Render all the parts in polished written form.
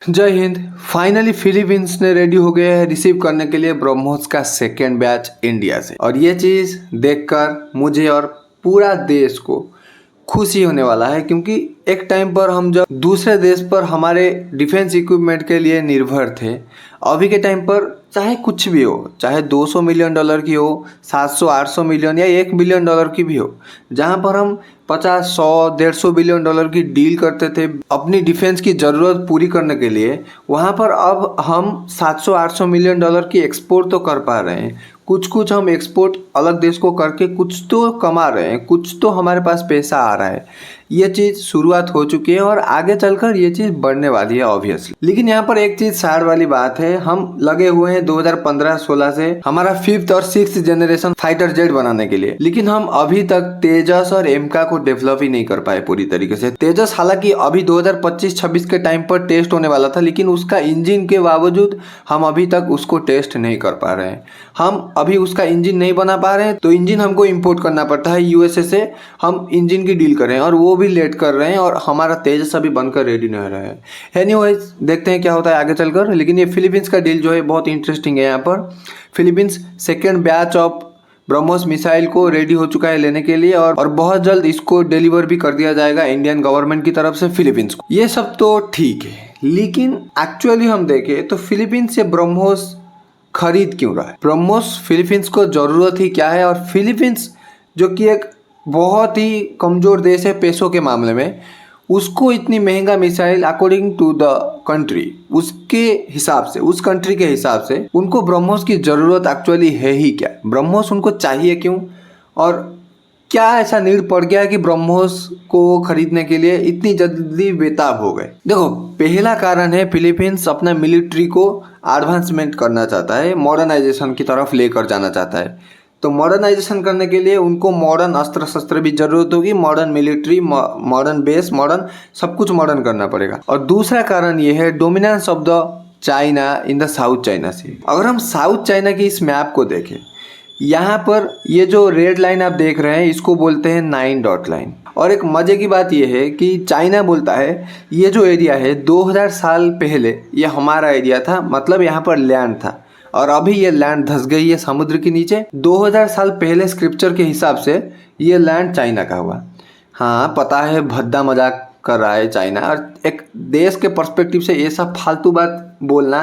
जय Hind. Finally Philippines ने ready हो गए हैं रिसीव करने के लिए ब्रह्मोस का सेकेंड बैच इंडिया से, और ये चीज़ देखकर मुझे और पूरा देश को खुशी होने वाला है, क्योंकि एक टाइम पर हम जब दूसरे देश पर हमारे डिफेंस इक्विपमेंट के लिए निर्भर थे, अभी के टाइम पर चाहे कुछ भी हो, चाहे 200 मिलियन डॉलर की हो, 700-800 मिलियन या 1 बिलियन डॉलर की भी हो, जहाँ पर हम 50-100-150 बिलियन डॉलर की डील करते थे अपनी डिफेंस की ज़रूरत पूरी करने के लिए, वहाँ पर अब हम 700-800 मिलियन डॉलर की एक्सपोर्ट तो कर पा रहे हैं। कुछ कुछ हम एक्सपोर्ट अलग देश को करके कुछ तो कमा रहे हैं, कुछ तो हमारे पास पैसा आ रहा है। ये चीज़ शुरुआत हो चुकी है और आगे चलकर ये चीज़ बढ़ने वाली है ऑब्वियसली। लेकिन यहाँ पर एक चीज़ सैड वाली बात है, हम लगे हुए हैं 2015-16 से हमारा 5th और 6th जनरेशन फाइटर जेट बनाने के लिए, लेकिन हम अभी तक तेजस और एमका को डेवलप ही नहीं कर पाए पूरी तरीके से। तेजस हालांकि अभी 2025-26 के टाइम पर टेस्ट होने वाला था, लेकिन उसका इंजन के बावजूद हम अभी तक उसको टेस्ट नहीं कर पा रहे हैं। हम अभी उसका इंजन नहीं बना पा रहे हैं, तो इंजन हमको इंपोर्ट करना पड़ता है यूएसए से। हम इंजन की डील कर रहे हैं और वो भी लेट कर रहे हैं, और हमारा तेजस अभी बनकर रेडी नहीं रहा है। एनीवेज, देखते हैं क्या होता है आगे चलकर। लेकिन ये फिलीपींस का डील जो है बहुत इंटरेस्टिंग है। यहाँ पर Philippines second batch of BrahMos missile को रेडी हो चुका है लेने के लिए, और बहुत जल्द इसको डिलीवर भी कर दिया जाएगा इंडियन गवर्नमेंट की तरफ से फिलीपींस को। ये सब तो ठीक है, लेकिन एक्चुअली हम देखें तो फिलीपींस से ब्रह्मोस खरीद क्यों रहा है? ब्रह्मोस फिलीपींस को ज़रूरत ही क्या है? और फिलीपींस जो कि एक बहुत ही कमज़ोर देश है पैसों के मामले में, उसको इतनी महंगा missile according to the country, उसके हिसाब से, उस कंट्री के हिसाब से उनको ब्रह्मोस की ज़रूरत एक्चुअली है ही क्या? ब्रह्मोस उनको चाहिए क्यों? और क्या ऐसा नीड पड़ गया कि ब्रह्मोस को खरीदने के लिए इतनी जल्दी बेताब हो गए? देखो, पहला कारण है फिलीपींस अपना मिलिट्री को एडवांसमेंट करना चाहता है, मॉडर्नाइजेशन की तरफ लेकर जाना चाहता है। तो मॉडर्नाइजेशन करने के लिए उनको मॉडर्न अस्त्र शस्त्र भी जरूरत होगी, modern military, modern base, modern सब कुछ मॉडर्न करना पड़ेगा। और दूसरा कारण ये है dominance of the China in the South China Sea. अगर हम साउथ चाइना की इस मैप को देखें, यहाँ पर ये जो रेड लाइन आप देख रहे हैं इसको बोलते हैं 9 डॉट लाइन। और एक मजे की बात यह है कि चाइना बोलता है ये जो एरिया है 2000 साल पहले ये हमारा एरिया था, मतलब यहाँ पर लैंड था, और अभी ये लैंड धंस गई है समुद्र के नीचे। 2000 साल पहले स्क्रिप्चर के हिसाब से ये लैंड चाइना का हुआ। हाँ, पता है भद्दा मजाक कर रहा है चाइना, और एक देश के पर्सपेक्टिव से ये सब फालतू बात बोलना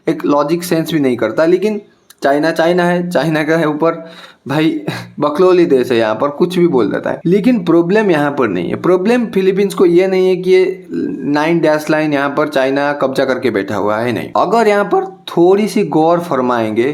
एक लॉजिक सेंस भी नहीं करता। लेकिन चाइना चाइना है, चाइना का है ऊपर भाई बकलोली देश है, यहाँ पर कुछ भी बोल देता है। लेकिन प्रॉब्लम यहाँ पर नहीं है। प्रॉब्लम फिलीपींस को ये नहीं है कि ये 9 डैश लाइन यहाँ पर चाइना कब्जा करके बैठा हुआ है, नहीं। अगर यहाँ पर थोड़ी सी गौर फरमाएंगे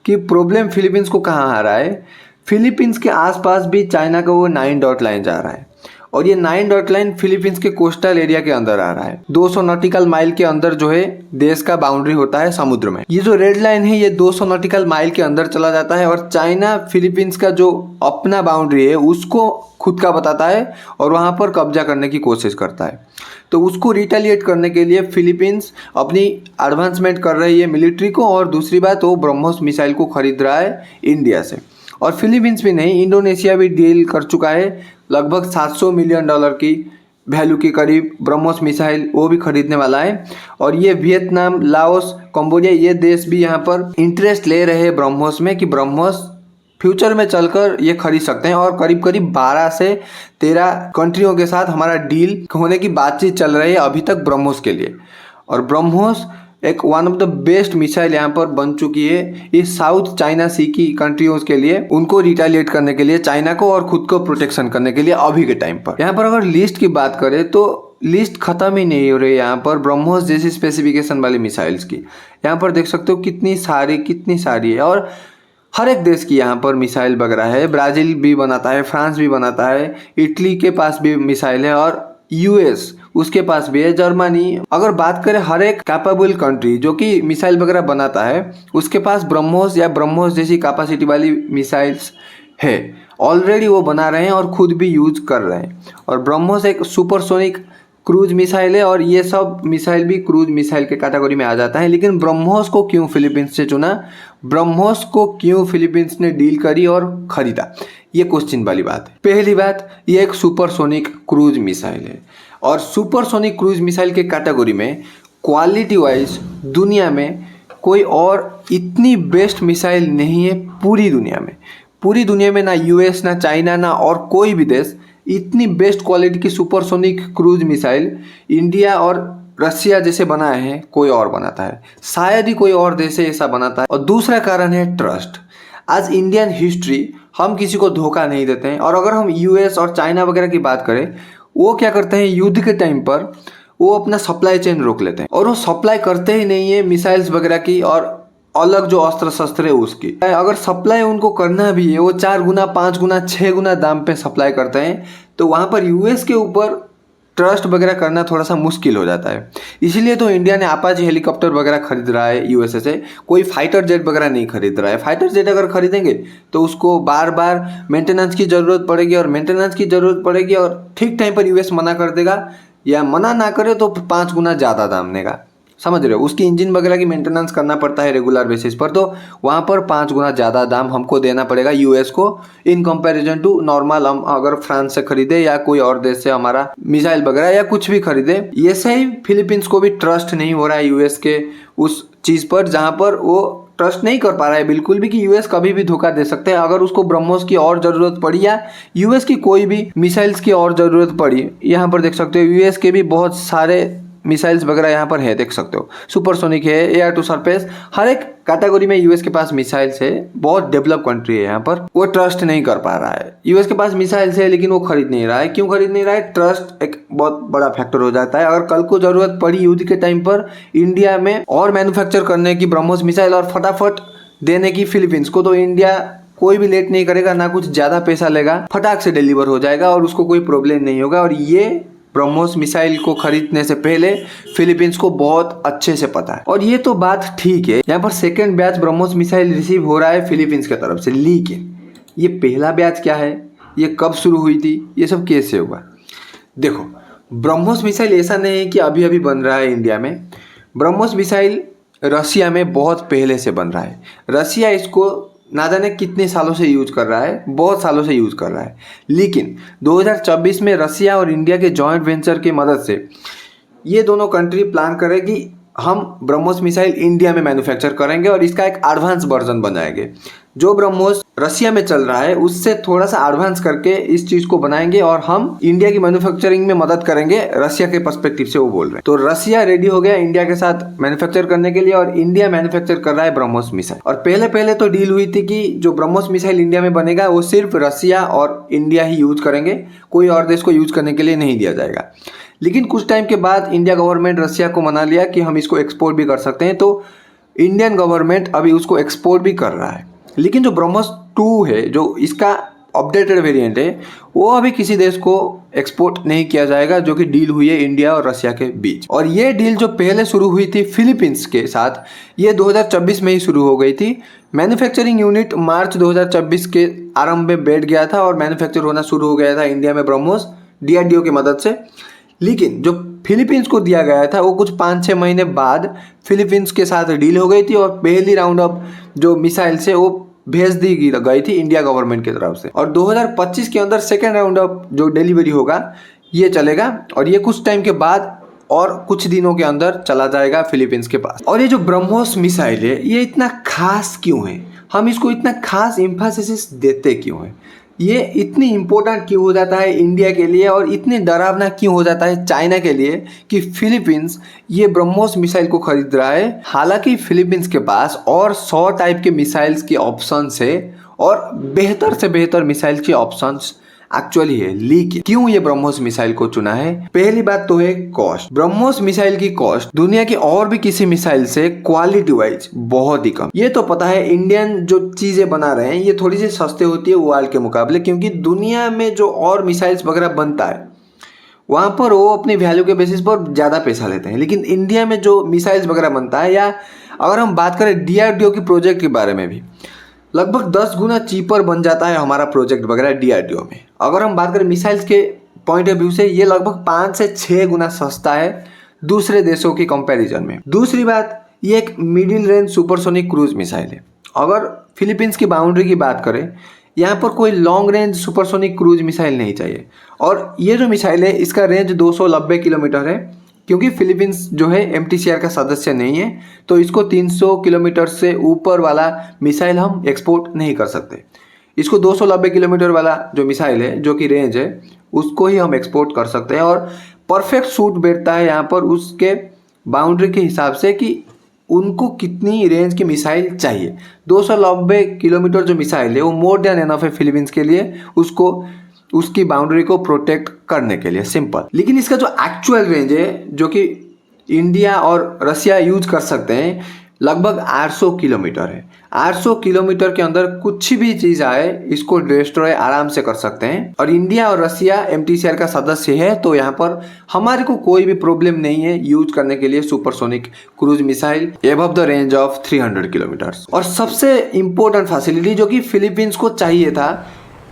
कि प्रॉब्लम फिलीपींस को कहाँ आ रहा है, फिलीपींस के आसपास भी चाइना का वो 9 डॉट लाइन जा रहा है, और ये 9 डॉट लाइन फिलीपींस के कोस्टल एरिया के अंदर आ रहा है। 200 नॉटिकल माइल के अंदर जो है देश का बाउंड्री होता है समुद्र में। ये जो रेड लाइन है ये 200 नॉटिकल माइल के अंदर चला जाता है, और चाइना फिलीपींस का जो अपना बाउंड्री है उसको खुद का बताता है और वहाँ पर कब्जा करने की कोशिश करता है। तो उसको रिटेलिएट करने के लिए फिलीपींस अपनी एडवांसमेंट कर रही है मिलिट्री को, और दूसरी बात वो ब्रह्मोस मिसाइल को खरीद रहा है इंडिया से। और फिलीपींस भी नहीं, इंडोनेशिया भी डील कर चुका है लगभग 700 मिलियन डॉलर की वैल्यू के करीब ब्रह्मोस मिसाइल, वो भी खरीदने वाला है। और ये वियतनाम, लाओस, कंबोडिया, ये देश भी यहाँ पर इंटरेस्ट ले रहे हैं ब्रह्मोस में, कि ब्रह्मोस फ्यूचर में चलकर ये खरीद सकते हैं। और करीब करीब 12 से 13 कंट्रियों के साथ हमारा डील होने की बातचीत चल रही है अभी तक ब्रह्मोस के लिए। और ब्रह्मोस एक one of the best missile यहाँ पर बन चुकी है इस साउथ चाइना सी की कंट्रियों के लिए, उनको रिटेलिएट करने के लिए, चाइना को, और खुद को प्रोटेक्शन करने के लिए अभी के टाइम पर। यहाँ पर अगर लिस्ट की बात करें तो लिस्ट खत्म ही नहीं हो रही यहाँ पर ब्रह्मोस जैसी स्पेसिफिकेशन वाली मिसाइल्स की। यहाँ पर देख सकते हो कितनी सारी है, और हर एक देश की यहाँ पर मिसाइल वगैरह है। ब्राज़ील भी बनाता है, फ्रांस भी बनाता है, इटली के पास भी मिसाइल है, और यूएस उसके पास भी है, जर्मनी। अगर बात करें हर एक कैपेबल कंट्री जो कि मिसाइल वगैरह बनाता है उसके पास ब्रह्मोस या ब्रह्मोस जैसी कैपेसिटी वाली मिसाइल्स है, ऑलरेडी वो बना रहे हैं और खुद भी यूज कर रहे हैं। और ब्रह्मोस एक सुपरसोनिक क्रूज मिसाइल है, और ये सब मिसाइल भी क्रूज मिसाइल के कैटेगरी में आ जाता है। लेकिन ब्रह्मोस को क्यों फिलीपींस से चुना, ब्रह्मोस को क्यों फिलीपींस ने डील करी और खरीदा, ये क्वेश्चन वाली बात है। पहली बात, ये एक सुपरसोनिक क्रूज मिसाइल है, और सुपरसोनिक क्रूज मिसाइल के कैटेगरी में क्वालिटी वाइज दुनिया में कोई और इतनी बेस्ट मिसाइल नहीं है पूरी दुनिया में। पूरी दुनिया में ना यूएस, ना चाइना, ना और कोई भी देश इतनी बेस्ट क्वालिटी की सुपरसोनिक क्रूज मिसाइल इंडिया और रशिया जैसे बनाए हैं कोई और बनाता है, शायद ही कोई और देश ऐसा बनाता है। और दूसरा कारण है ट्रस्ट। आज इंडियन हिस्ट्री हम किसी को धोखा नहीं देते हैं। और अगर हम यूएस और चाइना वगैरह की बात करें, वो क्या करते हैं, युद्ध के टाइम पर वो अपना सप्लाई चेन रोक लेते हैं और वो सप्लाई करते ही नहीं है मिसाइल्स वगैरह की और अलग जो अस्त्र शस्त्र है उसकी। अगर सप्लाई उनको करना भी है वो 4 गुना, 5 गुना, 6 गुना दाम पे सप्लाई करते हैं, तो वहाँ पर यूएस के ऊपर ट्रस्ट वगैरह करना थोड़ा सा मुश्किल हो जाता है। इसीलिए तो इंडिया ने अपाचे हेलीकॉप्टर वगैरह खरीद रहा है यूएसए से, कोई फाइटर जेट वगैरह नहीं खरीद रहा है। फाइटर जेट अगर खरीदेंगे तो उसको बार बार मेंटेनेंस की ज़रूरत पड़ेगी और मेंटेनेंस की ज़रूरत पड़ेगी और ठीक टाइम पर यूएस मना कर देगा या मना ना करे तो 5 गुना ज़्यादा दाम देगा। समझ रहे हो, उसकी इंजन वगैरह की मेंटेनेंस करना पड़ता है रेगुलर बेसिस पर, तो वहाँ पर 5 गुना ज़्यादा दाम हमको देना पड़ेगा यूएस को इन कंपैरिजन टू नॉर्मल हम अगर फ्रांस से खरीदे या कोई और देश से हमारा मिसाइल वगैरह या कुछ भी खरीदे। ये सही फिलीपींस को भी ट्रस्ट नहीं हो रहा है यूएस के उस चीज़ पर जहाँ पर वो ट्रस्ट नहीं कर पा रहा है बिल्कुल भी कि यूएस कभी भी धोखा दे सकते हैं। अगर उसको ब्रह्मोस की और ज़रूरत पड़ी या यूएस की कोई भी मिसाइल्स की और ज़रूरत पड़ी, यहाँ पर देख सकते हो यूएस के भी बहुत सारे मिसाइल्स वगैरह यहाँ पर है, देख सकते हो सुपरसोनिक है, एयर टू सरफेस, हर एक कैटेगरी में यूएस के पास मिसाइल्स है। बहुत डेवलप कंट्री है यहाँ पर, वो ट्रस्ट नहीं कर पा रहा है। यूएस के पास मिसाइल्स है लेकिन वो खरीद नहीं रहा है। क्यों खरीद नहीं रहा है? ट्रस्ट एक बहुत बड़ा फैक्टर हो जाता है। अगर कल को जरूरत पड़ी युद्ध के टाइम पर इंडिया में और मैन्युफैक्चर करने की ब्रह्मोस मिसाइल और फटाफट देने की फिलीपींस को, तो इंडिया कोई भी लेट नहीं करेगा, ना कुछ ज़्यादा पैसा लेगा, फटाक से डिलीवर हो जाएगा और उसको कोई प्रॉब्लम नहीं होगा। और ये ब्रह्मोस मिसाइल को खरीदने से पहले फिलीपींस को बहुत अच्छे से पता है। और ये तो बात ठीक है, यहाँ पर second batch BrahMos missile receive हो रहा है फिलीपींस की तरफ से, लेकिन ये पहला बैच क्या है, ये कब शुरू हुई थी, ये सब कैसे हुआ? देखो, ब्रह्मोस मिसाइल ऐसा नहीं है कि अभी अभी बन रहा है इंडिया में। ब्रह्मोस मिसाइल रशिया में बहुत पहले से बन रहा है। रशिया इसको ना जाने कितने सालों से यूज कर रहा है, बहुत सालों से यूज कर रहा है। लेकिन 2024 में रशिया और इंडिया के जॉइंट वेंचर की मदद से ये दोनों कंट्री प्लान करे कि हम ब्रह्मोस मिसाइल इंडिया में मैन्युफैक्चर करेंगे और इसका एक एडवांस वर्जन बनाएंगे। जो ब्रह्मोस रशिया में चल रहा है उससे थोड़ा सा एडवांस करके इस चीज को बनाएंगे और हम इंडिया की मैन्युफैक्चरिंग में मदद करेंगे, रशिया के पर्सपेक्टिव से वो बोल रहे हैं। तो रशिया रेडी हो गया इंडिया के साथ मैन्युफैक्चर करने के लिए और इंडिया मैन्युफैक्चर कर रहा है ब्रह्मोस मिसाइल। और पहले पहले तो डील हुई थी कि जो ब्रह्मोस मिसाइल इंडिया में बनेगा वो सिर्फ रशिया और इंडिया ही यूज करेंगे, कोई और देश को यूज करने के लिए नहीं दिया जाएगा। लेकिन कुछ टाइम के बाद इंडिया गवर्नमेंट रशिया को मना लिया कि हम इसको एक्सपोर्ट भी कर सकते हैं, तो इंडियन गवर्नमेंट अभी उसको एक्सपोर्ट भी कर रहा है। लेकिन जो ब्रह्मोस 2 है, जो इसका अपडेटेड वेरिएंट है, वो अभी किसी देश को एक्सपोर्ट नहीं किया जाएगा, जो कि डील हुई है इंडिया और रशिया के बीच। और ये डील जो पहले शुरू हुई थी फिलीपींस के साथ, ये 2024 में ही शुरू हो गई थी। मैन्युफैक्चरिंग यूनिट मार्च 2024 के आरंभ में बैठ गया था और मैन्युफैक्चर होना शुरू हो गया था इंडिया में ब्रह्मोस डीआरडीओ की मदद से। लेकिन जो फिलीपींस को दिया गया था वो कुछ 5-6 महीने बाद फिलीपींस के साथ डील हो गई थी और पहली राउंड ऑफ जो मिसाइल से वो भेज दी गई थी इंडिया गवर्नमेंट की तरफ से। और 2025 के अंदर सेकेंड राउंड ऑफ जो डिलीवरी होगा ये चलेगा और ये कुछ टाइम के बाद और कुछ दिनों के अंदर चला जाएगा फिलीपींस के पास। और ये जो ब्रह्मोस मिसाइल है ये इतना खास क्यों है, हम इसको इतना खास एम्फासिस देते क्यों है, ये इतनी इम्पोर्टेंट क्यों हो जाता है इंडिया के लिए और इतनी डरावना क्यों हो जाता है चाइना के लिए कि फिलीपींस ये ब्रह्मोस मिसाइल को खरीद रहा है। हालांकि फिलीपींस के पास और 100 टाइप के मिसाइल्स के ऑप्शंस है और बेहतर से बेहतर मिसाइल के ऑप्शंस एक्चुअली है। लेकिन क्यों ये ब्रह्मोस मिसाइल को चुना है? पहली बात तो है कॉस्ट। ब्रह्मोस मिसाइल की कॉस्ट दुनिया की और भी किसी मिसाइल से क्वालिटी वाइज बहुत ही कम। ये तो पता है इंडियन जो चीजें बना रहे हैं ये थोड़ी सी सस्ते होती है वर्ल्ड के मुकाबले, क्योंकि दुनिया में जो और मिसाइल्स वगैरह बनता है वहां पर वो अपनी वैल्यू के बेसिस पर ज्यादा पैसा लेते हैं। लेकिन इंडिया में जो मिसाइल्स वगैरह बनता है, या अगर हम बात करें डीआरडीओ की प्रोजेक्ट के बारे में भी, लगभग 10 गुना चीपर बन जाता है हमारा प्रोजेक्ट वगैरह डीआरडीओ में। अगर हम बात करें मिसाइल्स के पॉइंट ऑफ व्यू से ये लगभग 5 से 6 गुना सस्ता है दूसरे देशों की कंपैरिजन में। दूसरी बात, ये एक middle range supersonic cruise missile है। अगर फिलीपींस की बाउंड्री की बात करें, यहाँ पर कोई long range supersonic cruise missile नहीं चाहिए। और ये जो मिसाइल है इसका रेंज 290 किलोमीटर है क्योंकि फिलीपींस जो है MTCR का सदस्य नहीं है, तो इसको 300 किलोमीटर से ऊपर वाला मिसाइल हम एक्सपोर्ट नहीं कर सकते। इसको 290 किलोमीटर वाला जो मिसाइल है, जो कि रेंज है, उसको ही हम एक्सपोर्ट कर सकते हैं। और परफेक्ट सूट बैठता है यहाँ पर उसके बाउंड्री के हिसाब से कि उनको कितनी रेंज की मिसाइल चाहिए। 290 किलोमीटर जो मिसाइल है वो मोर देन एनफ है फिलीपींस के लिए, उसको उसकी बाउंड्री को प्रोटेक्ट करने के लिए, सिंपल। लेकिन इसका जो एक्चुअल रेंज है, जो कि इंडिया और रसिया यूज कर सकते हैं, लगभग 800 किलोमीटर है। 800 किलोमीटर के अंदर कुछ भी चीज़ आए इसको डिस्ट्रॉय आराम से कर सकते हैं। और इंडिया और रसिया MTCR का सदस्य है, तो यहाँ पर हमारे को कोई भी प्रॉब्लम नहीं है यूज करने के लिए supersonic cruise missile above the range of 300 kilometre. और सबसे इम्पोर्टेंट फैसिलिटी जो कि फिलीपींस को चाहिए था,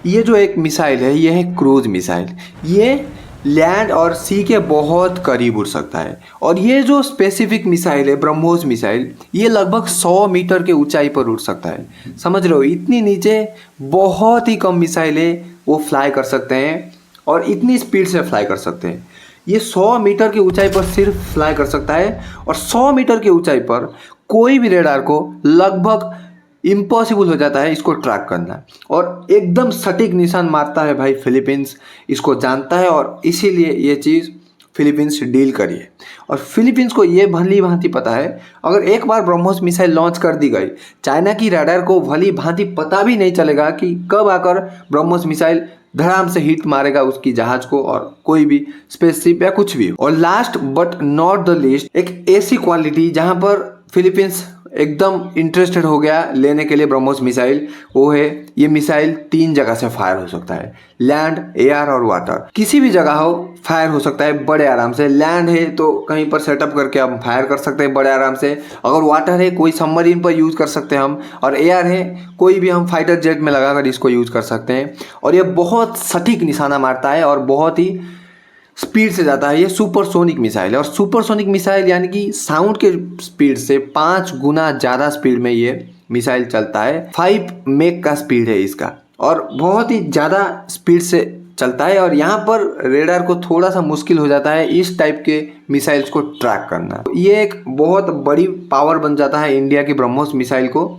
ये जो एक मिसाइल है, ये है क्रूज मिसाइल। ये लैंड और सी के बहुत करीब उड़ सकता है। और ये जो स्पेसिफिक मिसाइल है, ब्रह्मोस मिसाइल, ये लगभग 100 मीटर के ऊंचाई पर उड़ सकता है। समझ रहे हो, इतनी नीचे बहुत ही कम मिसाइल है वो फ्लाई कर सकते हैं और इतनी स्पीड से फ्लाई कर सकते हैं। ये 100 मीटर की ऊंचाई पर सिर्फ फ्लाई कर सकता है। और 100 मीटर की ऊंचाई पर कोई भी रेडार को लगभग इम्पॉसिबल हो जाता है इसको ट्रैक करना। और एकदम सटीक निशान मारता है भाई फिलीपींस, इसको जानता है और इसीलिए ये चीज़ फिलीपींस डील करी है। और फिलीपींस को ये भली भांति पता है, अगर एक बार ब्रह्मोस मिसाइल लॉन्च कर दी गई, चाइना की रडार को भली भांति पता भी नहीं चलेगा कि कब आकर ब्रह्मोस मिसाइल धड़ाम से हिट मारेगा उसकी जहाज को और कोई भी स्पेसशिप या कुछ भी। और last but not the least, एक ऐसी क्वालिटी जहां पर फिलीपींस एकदम इंटरेस्टेड हो गया लेने के लिए ब्रह्मोस मिसाइल, वो है ये मिसाइल 3 जगह से फायर हो सकता है, लैंड, एयर और वाटर। किसी भी जगह हो फायर हो सकता है बड़े आराम से। लैंड है तो कहीं पर सेटअप करके हम फायर कर सकते हैं बड़े आराम से। अगर वाटर है कोई सबमरीन पर यूज़ कर सकते हैं हम। और एयर है कोई भी हम फाइटर जेट में लगाकर इसको यूज़ कर सकते हैं। और ये बहुत सटीक निशाना मारता है और बहुत ही स्पीड से जाता है। ये सुपरसोनिक मिसाइल है। और सुपरसोनिक मिसाइल यानी कि साउंड के स्पीड से 5 गुना ज़्यादा स्पीड में ये मिसाइल चलता है। 5 मैक का स्पीड है इसका और बहुत ही ज़्यादा स्पीड से चलता है। और यहाँ पर रेडार को थोड़ा सा मुश्किल हो जाता है इस टाइप के मिसाइल्स को ट्रैक करना। ये एक बहुत बड़ी पावर बन जाता है इंडिया की ब्रह्मोस मिसाइल को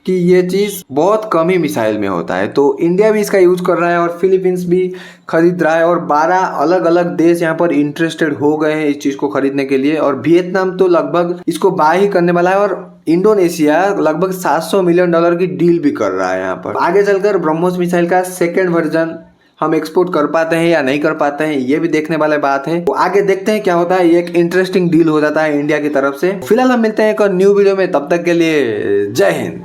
कि ये चीज़ बहुत कम ही मिसाइल में होता है। तो इंडिया भी इसका यूज कर रहा है और फिलीपींस भी खरीद रहा है। और 12 अलग अलग देश यहाँ पर इंटरेस्टेड हो गए हैं इस चीज़ को खरीदने के लिए। और वियतनाम तो लगभग इसको बाय ही करने वाला है। और इंडोनेशिया लगभग $700 मिलियन की डील भी कर रहा है यहाँ पर। आगे चलकर ब्रह्मोस मिसाइल का सेकेंड वर्जन हम एक्सपोर्ट कर पाते हैं या नहीं कर पाते हैं, ये भी देखने वाले बात है। तो आगे देखते हैं क्या होता है। ये एक इंटरेस्टिंग डील हो जाता है इंडिया की तरफ से। फिलहाल हम मिलते हैं एक और न्यू वीडियो में, तब तक के लिए जय हिंद।